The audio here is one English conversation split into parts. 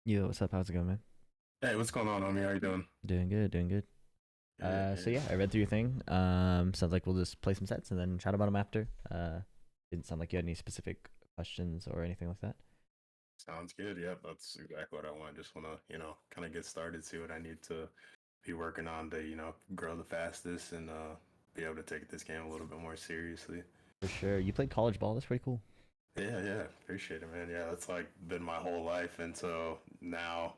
Yo, what's up? How's it going, man? Hey, what's going on, homie? How you doing? Doing good, doing good. Good, So good. yeah, I read through your thing. Sounds like we'll just play some sets and then chat about them after. Didn't sound like you had any specific questions or anything like that. Sounds good. Yep, that's exactly what I want. Just want to, kind of get started, see what I need to be working on to, grow the fastest and be able to take this game a little bit more seriously. For sure. You played college ball. That's pretty cool. Yeah, yeah, appreciate it, man. Yeah, that's like been my whole life, and so now,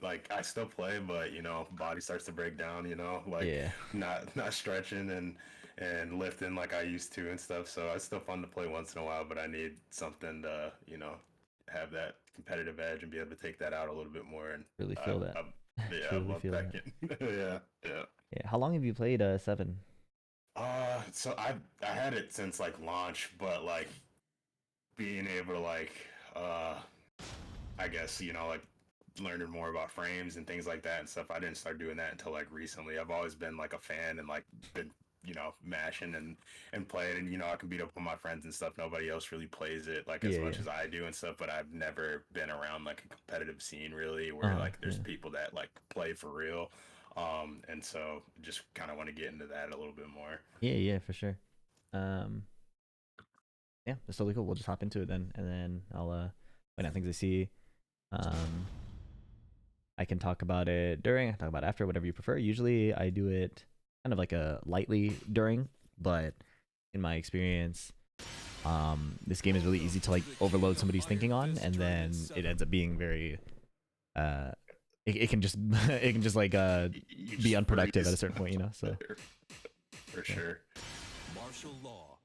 like I still play, but body starts to break down. Like Yeah, not stretching and lifting like I used to and stuff. So it's still fun to play once in a while, but I need something to, have that competitive edge and be able to take that out a little bit more. And really I, feel that. I yeah, I Truly love feel back that. in. Yeah, yeah. Yeah. How long have you played seven? So I had it since like launch, but like being able to uh I guess like learning more about frames and things like that and stuff. I didn't start doing that until like recently. I've always been like a fan and like been mashing and playing, and I can beat up with my friends and stuff. Nobody else really plays it like as Yeah, much yeah. as I do and stuff, but I've never been around like a competitive scene really where Uh-huh. like there's Yeah. people that like play for real. And so just kind of want to get into that a little bit more. Yeah, yeah, for sure. Um, yeah, that's totally cool. We'll just hop into it then, and then I'll point out things I see. Um, I can talk about it during, I can talk about it after, whatever you prefer. Usually I do it kind of like a lightly during, but in my experience, this game is really easy to like overload somebody's thinking on, and then it ends up being very uh it can just it can just like You be just unproductive at a freeze certain point, you know. So for yeah. sure. Martial law.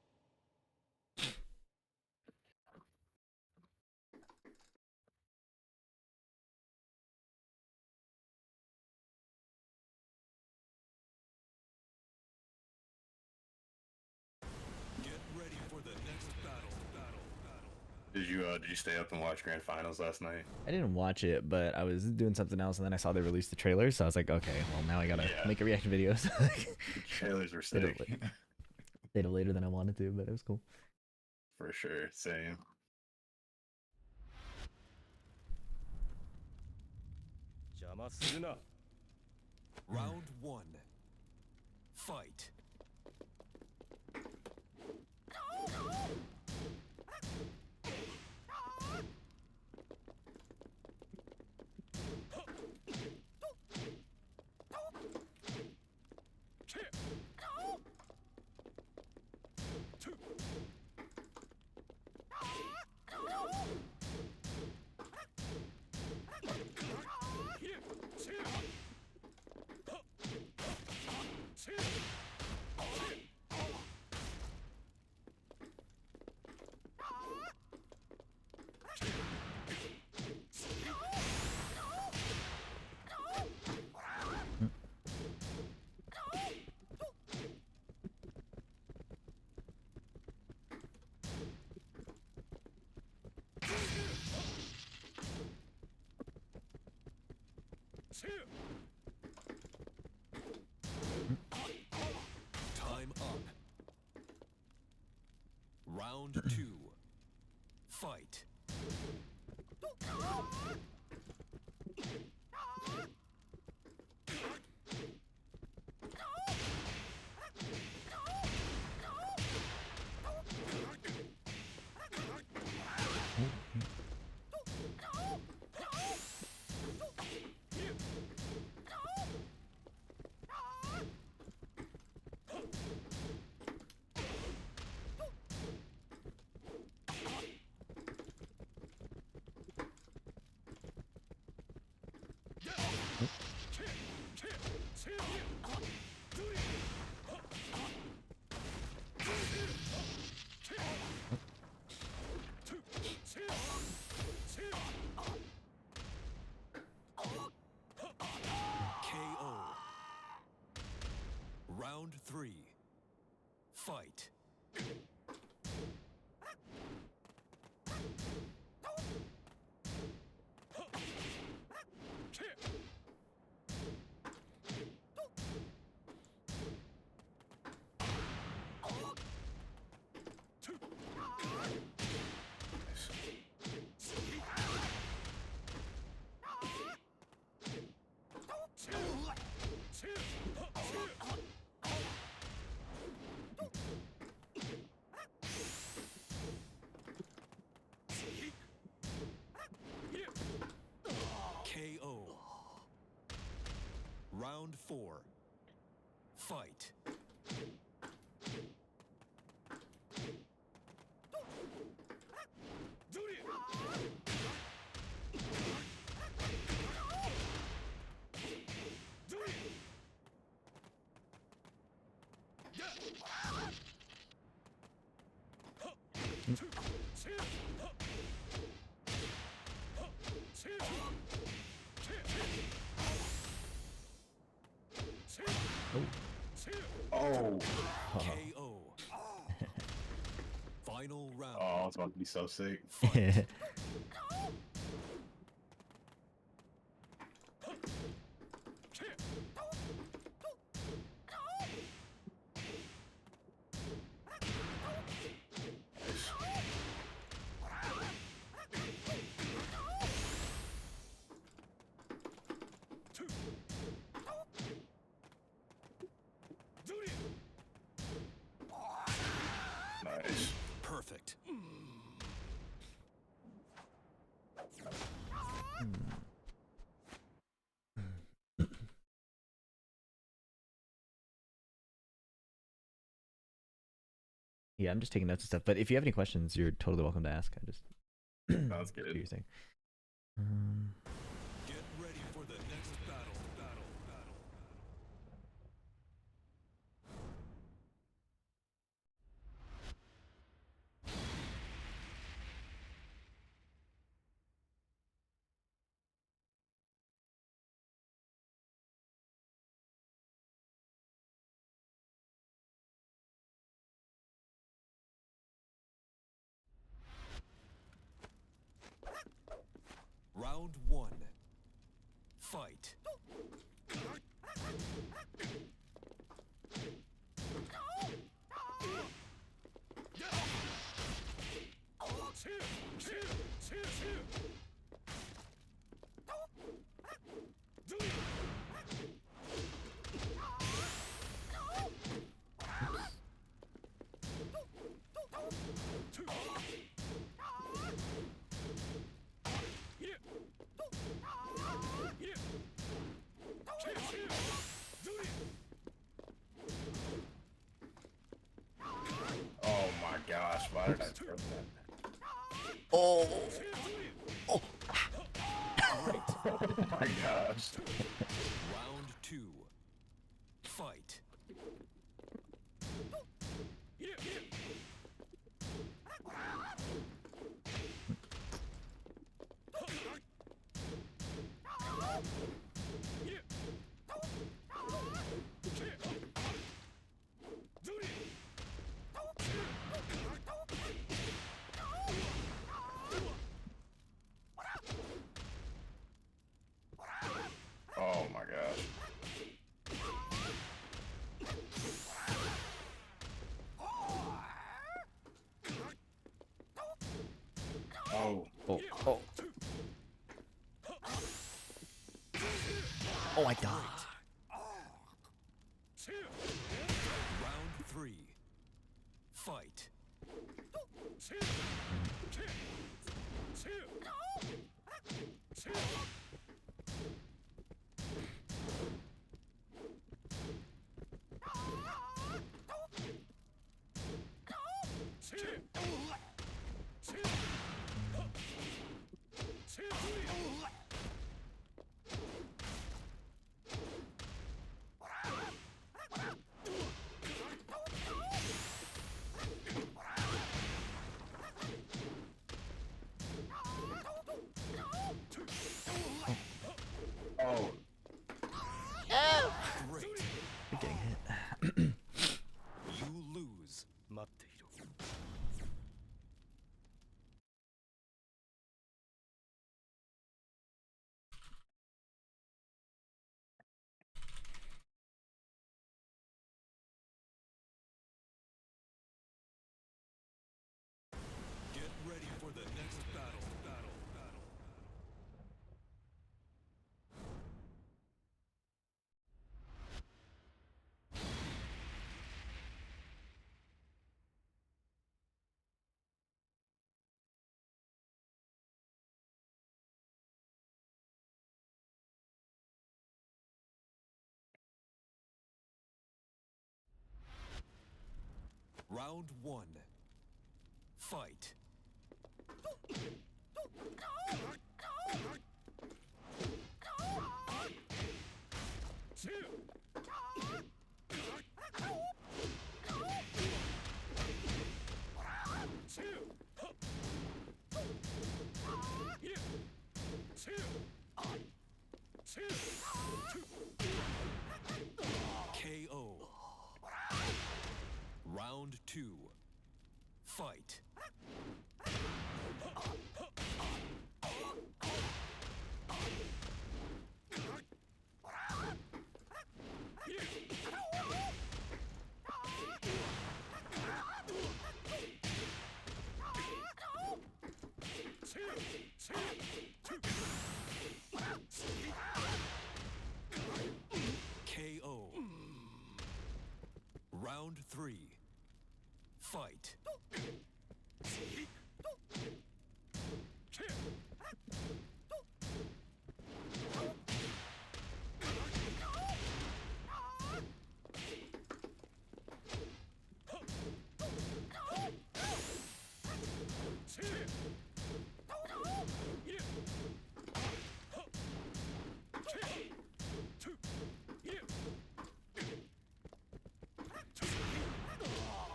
Get ready for the next battle. Did you stay up and watch grand finals last night? I didn't watch it, but I was doing something else, and then I saw they released the trailer, so I was like, okay, well now I gotta Yeah, make a reaction video. So the trailers were stayed up, sick. stayed up later than I wanted to, but it was cool. For sure. Same. 邪魔するな。Round one. Fight. Time up. Round two. Fight. KO. Round three. Fight. Round 4. Fight. Oh, KO. Final round. oh, it's about to be so sick. Fight. Nice. Perfect. Yeah, I'm just taking notes and stuff. But if you have any questions, you're totally welcome to ask. I just Sounds do good. your thing. Get ready for the next battle. Round 1. Fight. Oh my gosh, why did I throw that? Oh, oh, Oh my gosh. Round 2. Fight. Oh my gosh. Oh, oh, oh. Oh, I died. Round 3. Fight. Round one. Fight. KO. Round two. Fight. KO. Round three. Fight.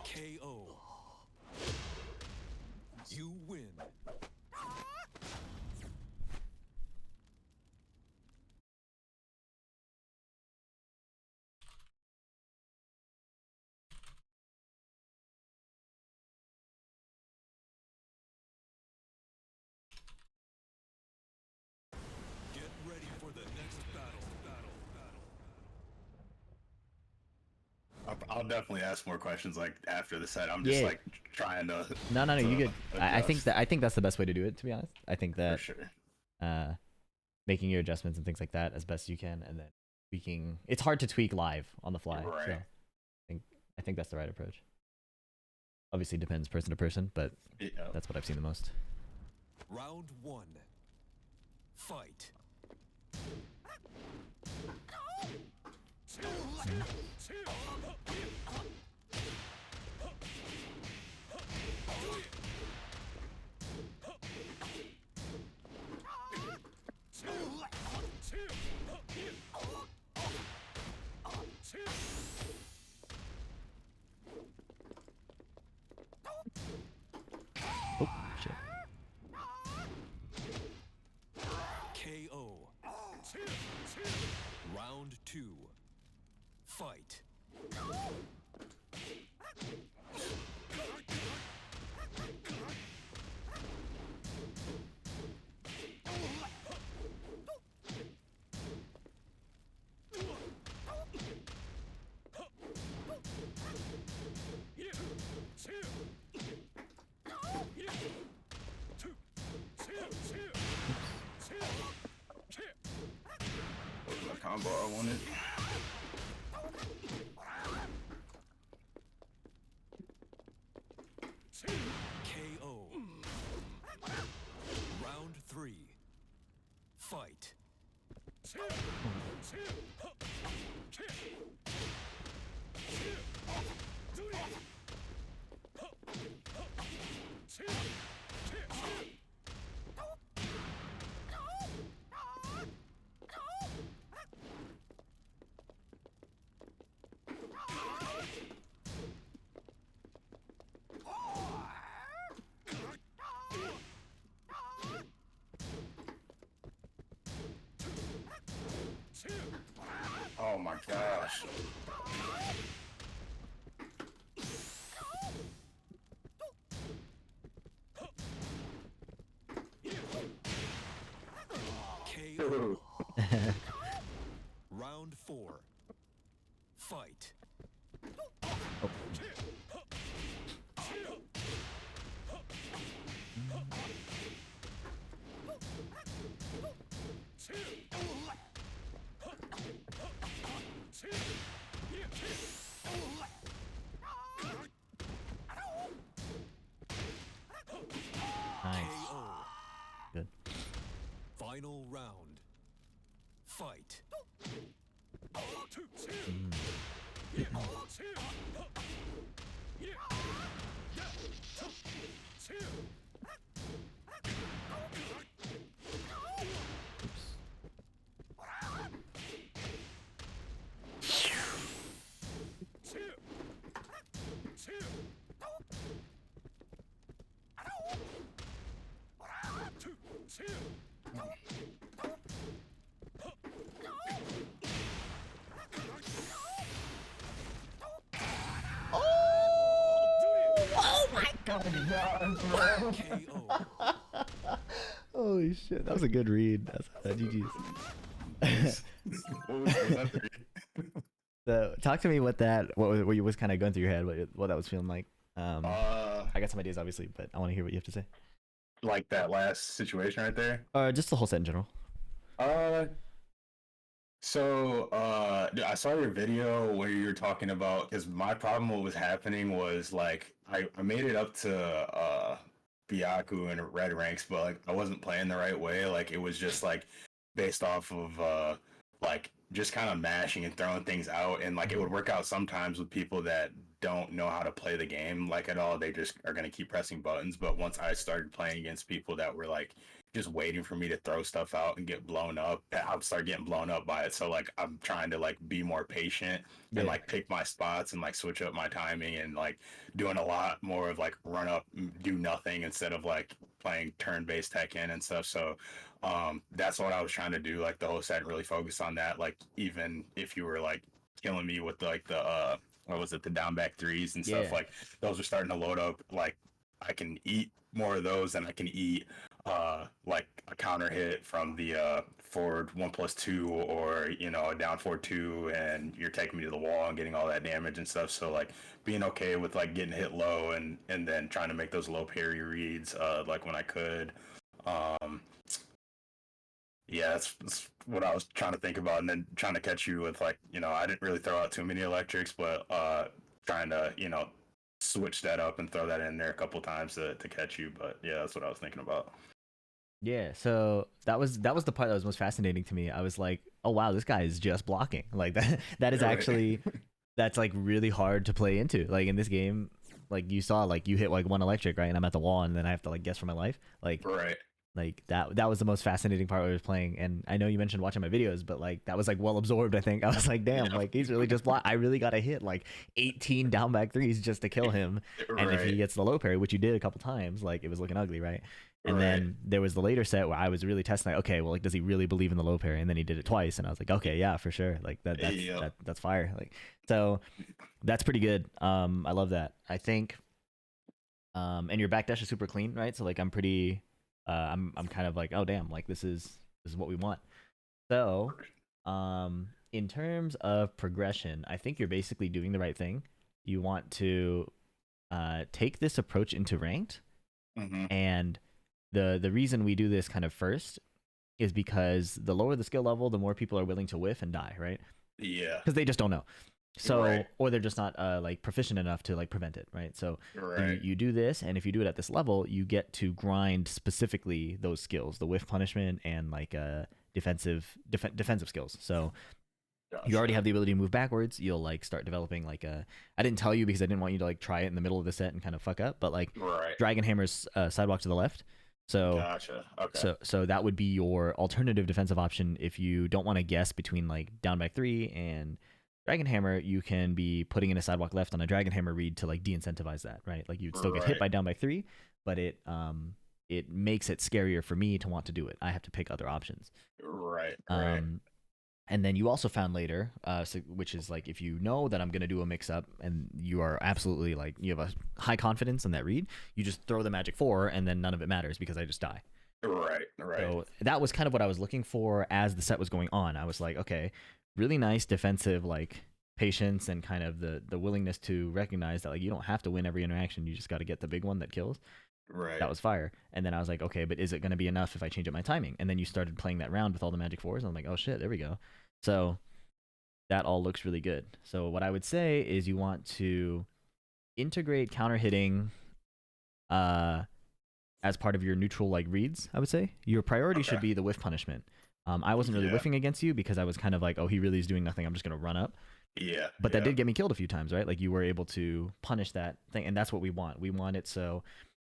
KO. You win. Get ready for the next battle. I'll definitely ask more questions like after the set. I'm just Yeah. like trying to. No, you good. I think adjust, I think that's the best way to do it. To be honest, I think for that sure. making your adjustments and things like that as best you can, and then tweaking. It's hard to tweak live on the fly. Right. So I think that's the right approach. Obviously, depends person to person, but Yeah. that's what I've seen the most. Round one. Fight. Oh shit! KO. Round two. Fight. The combo I wanted. KO. Round three. Fight. Oh my gosh. KO. Round four. Fight. Nice. KO. Good. Final round. Fight. Mm. Oh my god! KO. Holy shit, that was a good read. That's GG's. Was that the So talk to me what was kind of going through your head, what that was feeling like. I got some ideas obviously, but I want to hear what you have to say. like that last situation right there? Just the whole set in general. Uh, I saw your video where you were talking about, because my problem, what was happening was like I made it up to Byaku and red ranks, but like I wasn't playing the right way. Like it was just like based off of like just kind of mashing and throwing things out, and like it would work out sometimes with people that don't know how to play the game like at all. They just are gonna keep pressing buttons. But once I started playing against people that were like just waiting for me to throw stuff out and get blown up, I'll start getting blown up by it. So like I'm trying to like be more patient and Yeah. like pick my spots and like switch up my timing and like doing a lot more of like run up, do nothing instead of like playing turn-based Tekken and stuff. So that's what I was trying to do like the whole set, and really focus on that. Like even if you were like killing me with like the what was it, the down back threes and stuff, Yeah. like those are starting to load up. Like I can eat more of those than I can eat like a counter hit from the forward 1+2, or you know, a down 4-2, and you're taking me to the wall and getting all that damage and stuff. So like being okay with like getting hit low and then trying to make those low parry reads like when I could. um yeah, that's what I was trying to think about, and then trying to catch you with like, you know, I didn't really throw out too many electrics, but trying to, you know, switch that up and throw that in there a couple times to catch you. But yeah, that's what I was thinking about. Yeah, so that was the part that was most fascinating to me. I was like, "Oh wow, this guy is just blocking." Like that is Right. actually that's like really hard to play into. Like in this game, like you saw, like you hit like one electric, right? And I'm at the wall, and then I have to like guess for my life. Right. Like that was the most fascinating part when I was playing. And I know you mentioned watching my videos, but like that was like well absorbed. I think I was like, damn, Yeah. like he's really just block. I really got to hit like 18 down back threes just to kill him. And if he Right. gets the low parry, which you did a couple times, like it was looking ugly, right? And Right. then there was the later set where I was really testing, like, okay, well, like, does he really believe in the low parry? And then he did it twice, and I was like, okay, yeah, for sure, like Yeah. that's fire, like, so that's pretty good. I love that. I think, and your backdash is super clean, right? So like, I'm pretty, I'm kind of like, oh damn, like this is what we want. So, in terms of progression, I think you're basically doing the right thing. You want to, take this approach into ranked, Mm-hmm. and the reason we do this kind of first is because the lower the skill level, the more people are willing to whiff and die, right? Yeah. Because they just don't know. So, Right. or they're just not like proficient enough to like prevent it, right? So Right. you do this, and if you do it at this level, you get to grind specifically those skills, the whiff punishment and like defensive skills. So you already Gotcha. have the ability to move backwards. You'll like start developing like a. I didn't tell you because I didn't want you to like try it in the middle of the set and kind of fuck up, but like Right. Dragon Hammer's sidewalk to the left. So Gotcha. Okay. so that would be your alternative defensive option if you don't want to guess between like down back three and Dragon Hammer. You can be putting in a sidewalk left on a Dragon Hammer read to like de-incentivize that, right? Like you'd still get hit Right. by down back three, but it makes it scarier for me to want to do it. I have to pick other options. Right. Right. And then you also found later, which is like if you know that I'm gonna do a mix up and you are absolutely like you have a high confidence in that read, you just throw the magic four and then none of it matters because I just die. Right. Right. So that was kind of what I was looking for as the set was going on. I was like, okay, really nice defensive like patience and kind of the willingness to recognize that like you don't have to win every interaction. You just got to get the big one that kills. Right. That was fire. And then I was like, okay, but is it going to be enough if I change up my timing? And then you started playing that round with all the magic fours. And I'm like, oh shit, there we go. So that all looks really good. So what I would say is you want to integrate counter hitting uh, as part of your neutral like reads. I would say your priority should Okay. be the whiff punishment. I wasn't really Yeah. whiffing against you because I was kind of like, oh, he really is doing nothing. I'm just gonna run up. Yeah, But that yeah, did get me killed a few times, right? Like you were able to punish that thing, and that's what we want. We want it so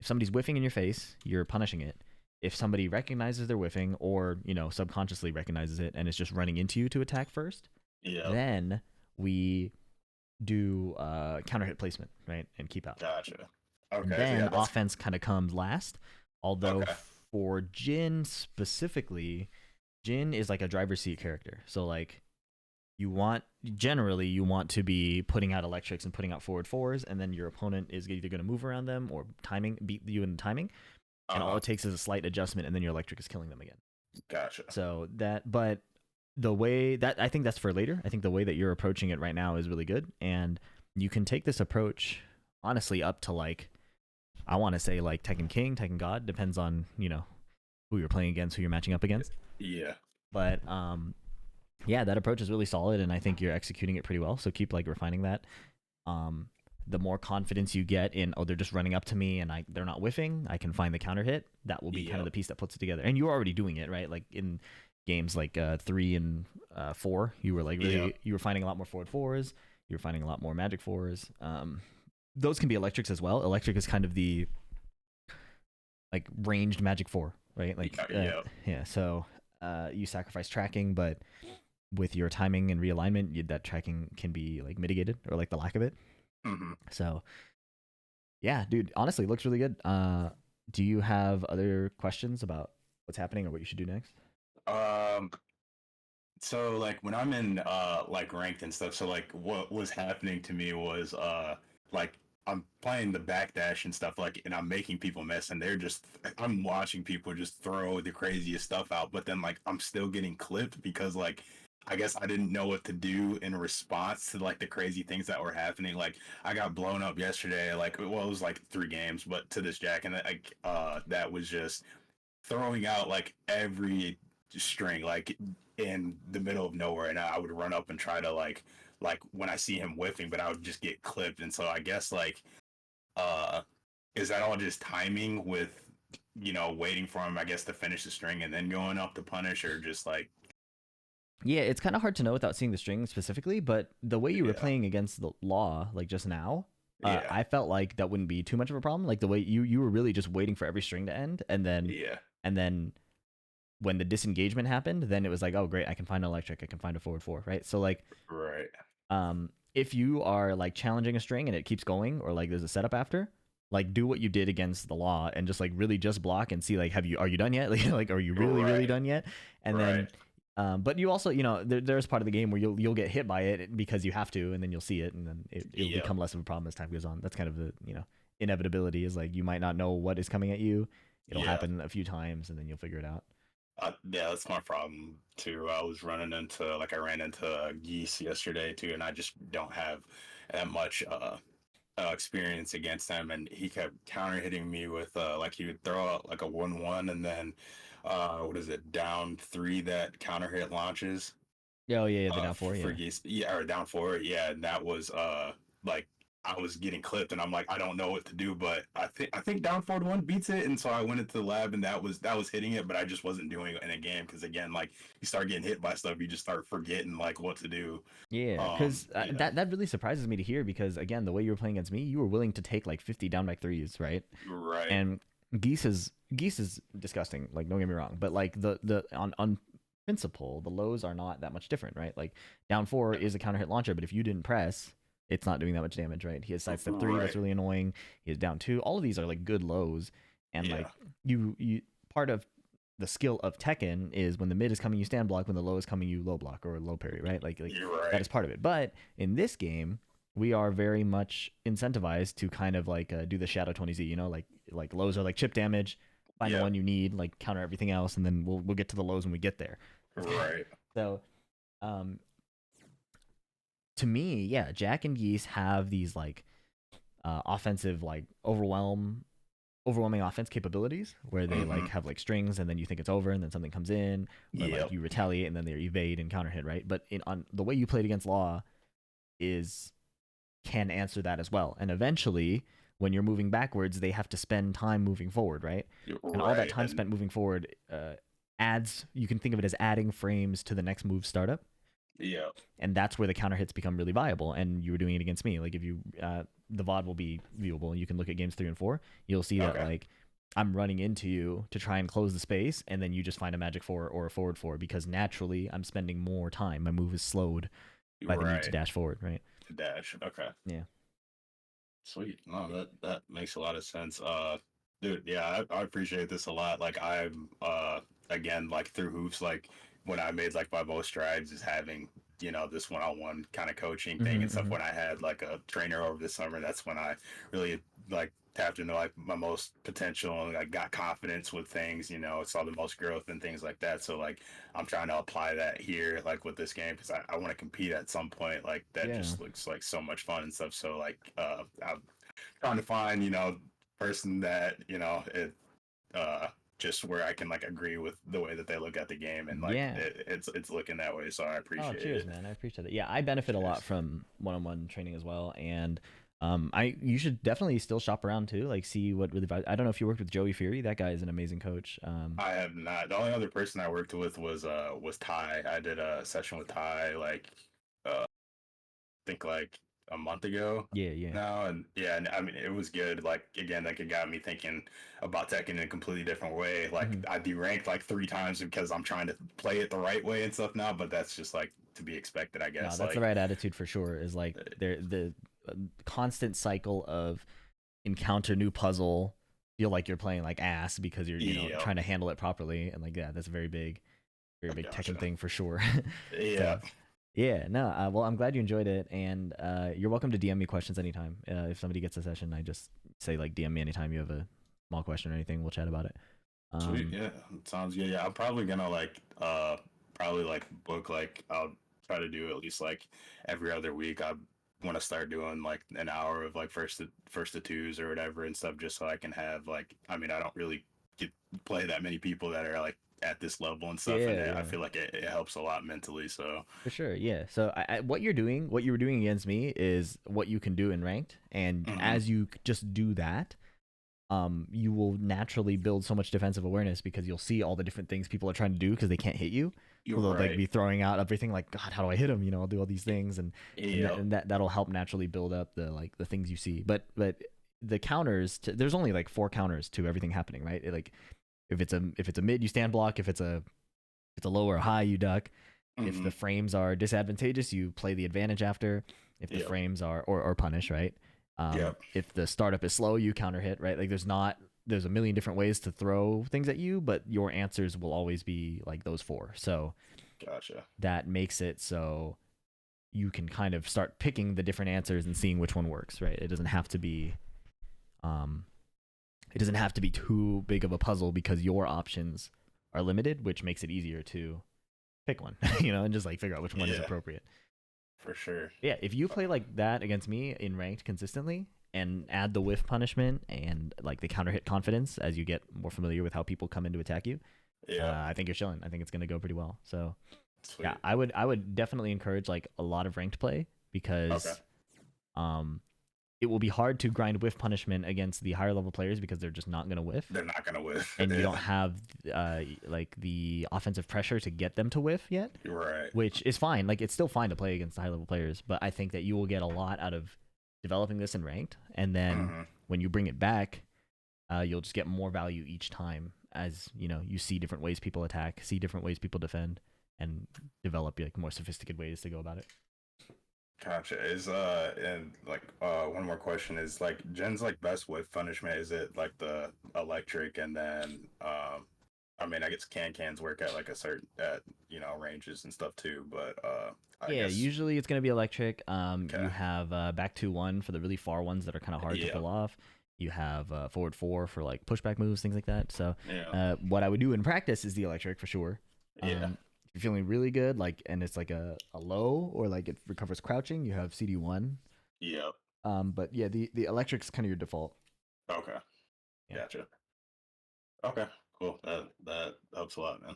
if somebody's whiffing in your face, you're punishing it. If somebody recognizes they're whiffing, or subconsciously recognizes it and is just running into you to attack first, yeah. then we do counter hit placement, right, and keep out. Gotcha. And Okay, so yeah, then that's offense kind of comes last. Although okay. for Jin specifically, Jin is like a driver's seat character. So like generally you want to be putting out electrics and putting out forward fours, and then your opponent is either going to move around them or beat you in timing, and all Uh-huh. it takes is a slight adjustment, and then your electric is killing them again. Gotcha. So but the way that I think that's for later. I think the way that you're approaching it right now is really good, and you can take this approach honestly up to like I want to say like Tekken King, Tekken God, depends on who you're playing against, who you're matching up against. Yeah. But yeah, that approach is really solid, and I think you're executing it pretty well. So keep like refining that. The more confidence you get in, they're just running up to me and they're not whiffing, I can find the counter hit. That will be kind of Yep. the piece that puts it together. And you're already doing it, right? Like in games like 3 and 4, you were like Yep. really you were finding a lot more forward fours. You were finding a lot more magic fours. Those can be electrics as well. Electric is kind of the like ranged magic four, right? Like Yep. yeah. So you sacrifice tracking, but with your timing and realignment, that tracking can be like mitigated, or like the lack of it. Hmm. So yeah, dude, honestly, it looks really good. Do you have other questions about what's happening or what you should do next? Um, so like when I'm in like ranked and stuff, so like what was happening to me was like I'm playing the backdash and stuff like, and I'm making people miss, and I'm watching people just throw the craziest stuff out, but then like I'm still getting clipped because like I guess I didn't know what to do in response to like the crazy things that were happening. Like I got blown up yesterday, like well it was like 3 games, but to this Jack, and like that was just throwing out like every string like in the middle of nowhere, and I would run up and try to like when I see him whiffing, but I would just get clipped. And so I guess like uh is that all just timing with waiting for him, I guess, to finish the string and then going up to punish, or just like Yeah, it's kind of hard to know without seeing the string specifically, but the way you were yeah, playing against the law, like just now, yeah, I felt like that wouldn't be too much of a problem. Like the way you were really just waiting for every string to end, yeah, and then when the disengagement happened, then it was like, oh great, I can find an electric, I can find a forward four, right? So like, right, if you are like challenging a string and it keeps going, or like there's a setup after, like do what you did against the law and just like really just block and see like are you done yet? Like are you really right, done yet? And right, then but you also, there's part of the game where you'll get hit by it because you have to, and then you'll see it, and then it'll yeah, become less of a problem as time goes on. That's kind of the inevitability, is like you might not know what is coming at you. It'll yeah. happen a few times, and then you'll figure it out. Yeah, that's my problem too. I ran into geese yesterday too, and I just don't have that much experience against him. And he kept counter hitting me with like he would throw out like a 1-1, and then what is it, down three, that counter hit launches Oh yeah, the down four, for yeah. geese, yeah, or down four, yeah. And that was like I was getting clipped, and I'm like, I don't know what to do, but I think down 4-1 beats it. And so I went into the lab, and that was hitting it, but I just wasn't doing it in a game, because again, like you start getting hit by stuff, you just start forgetting like what to do. Yeah, because Yeah, that really surprises me to hear, because again, the way you were playing against me, you were willing to take like 50 down back threes, right? right, And geese is disgusting. Like don't get me wrong, but like the on principle, the lows are not that much different, right? Like down four is a counter hit launcher, but if you didn't press, it's not doing that much damage, right? He has sidestep three, that's right, really annoying. He has down two. All of these are like good lows, and yeah, like you part of the skill of Tekken is when the mid is coming, you stand block. When the low is coming, you low block or low parry, right? Like you're that right, is part of it. But in this game, we are very much incentivized to kind of like do the Shadow 20Z, like lows are like chip damage. Find the yeah, one you need, like counter everything else, and then we'll get to the lows when we get there. right, So, um, to me, yeah, Jack and Geese have these like offensive, like overwhelming offense capabilities, where they mm-hmm, like have like strings, and then you think it's over, and then something comes in, or like yep, you retaliate, and then they evade and counter hit, right? But on the way you played against Law is can answer that as well, and eventually, when you're moving backwards, they have to spend time moving forward, right? And all that right, time spent moving forward adds. You can think of it as adding frames to the next move startup. Yeah. And that's where the counter hits become really viable. And you were doing it against me. Like if you, the VOD will be viewable. You can look at games 3 and 4. You'll see that Okay. like I'm running into you to try and close the space, and then you just find a magic 4 or a forward 4 because naturally I'm spending more time. My move is slowed by the need to Right. dash forward, right? To dash. Okay. Yeah. Sweet. No, that makes a lot of sense. Dude, yeah, I appreciate this a lot. Like I'm again like through hoops, like when I made like my most strides is having, this one-on-one kind of coaching thing and stuff. Mm-hmm. When I had like a trainer over the summer, that's when I really like tapped into like my most potential and like got confidence with things, saw the most growth and things like that. So like I'm trying to apply that here, like with this game, because I want to compete at some point. Like that Yeah. just looks like so much fun and stuff. So like I'm trying to find, person that, it just where I can like agree with the way that they look at the game and like Yeah. it's looking that way. So I Oh, appreciate cheers, it. man. I appreciate it. Yeah, I benefit a lot Cheers. from one-on-one training as well, and you should definitely still shop around too, like see what really. I don't know if you worked with Joey Fury. That guy is an amazing coach. I have not. The only other person I worked with was Ty. I did a session with Ty like think like a month ago Yeah, yeah. now, and yeah, and I mean it was good. Like again, like it got me thinking about tech in a completely different way. Like Hmm. I'd be ranked like 3 times because I'm trying to play it the right way and stuff now, but that's just like to be expected, I No, guess. that's the right attitude for sure. Is like Uh, the constant cycle of encounter new puzzle, feel like you're playing like ass because you're yeah, trying to handle it properly, and like yeah, that's a very big Tekken gotcha. thing for sure. Yeah, So yeah, no, well, I'm glad you enjoyed it, and you're welcome to DM me questions anytime. If somebody gets a session, I just say like DM me anytime you have a small question or anything. We'll chat about it. sweet. Um, Yeah, sounds good. Yeah, I'm probably gonna like probably like book like I'll try to do at least like every other week. I want to start doing like an hour of like first to twos or whatever and stuff, just so I can have like. I mean, I don't really get play that many people that are like at this level and stuff, and yeah, I yeah, feel like it helps a lot mentally. So, for sure. Yeah. So what you're doing, what you were doing against me, is what you can do in ranked, and hmm, as you just do that, you will naturally build so much defensive awareness because you'll see all the different things people are trying to do because they can't hit you. you're So they'll like right. be throwing out everything like, God, how do I hit him? I'll do all these things, Yeah, and that'll help naturally build up the like the things you see. But the counters, there's only like 4 counters to everything happening, right? Like if it's a mid, you stand block. If it's a low or a high, you duck. If hmm, the frames are disadvantageous, you play the advantage after. If the yep, frames are or punish, right? yep, If the startup is slow, you counter hit, right? Like there's a million different ways to throw things at you, but your answers will always be like those 4. So gotcha. that makes it so you can kind of start picking the different answers and seeing which one works, right? Um it doesn't have to be too big of a puzzle because your options are limited, which makes it easier to pick one, and just like figure out which one is Yeah, appropriate. for sure. Yeah, if you play like that against me in ranked consistently and add the whiff punishment and like the counter hit confidence as you get more familiar with how people come in to attack you, Yep, I think you're chilling. I think it's gonna go pretty well. So yeah, sweet. I would definitely encourage like a lot of ranked play Okay. because um it will be hard to grind whiff punishment against the higher level players because they're just not gonna whiff. They're not gonna win. And you Yeah, don't have like the offensive pressure to get them to whiff yet, you're right. which is fine. Like it's still fine to play against the high level players, but I think that you will get a lot out of developing this in ranked, and then Hmm. when you bring it back, you'll just get more value each time as you see different ways people attack, see different ways people defend, and develop like more sophisticated ways to go about it. Gotcha. Is and like one more question is like Jen's like best with punishment, is it like the electric and then I mean I guess cans work at like a certain at ranges and stuff too, but I Yeah, guess usually it's gonna be electric. You okay. have back 2-1 for the really far ones that are kind of hard to Yeah. pull off. You have forward 4 for like pushback moves, things like that. So, Yeah. what I would do in practice is the electric for sure. Yeah. If you're feeling really good, like, and it's like a low or like it recovers crouching, you have CD1. Yeah. But yeah, the electric's kind of your default. Okay. Yeah, Gotcha. Okay. Cool. That helps a lot, man.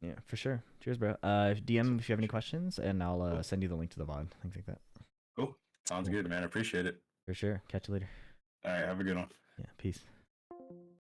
yeah, for sure. Cheers, bro. DM if you have any questions, and I'll Cool. send you the link to the VOD, things like that. Cool. Sounds Cool, good, man. I appreciate it. for sure. Catch you later. All right, have a good one. Yeah, peace.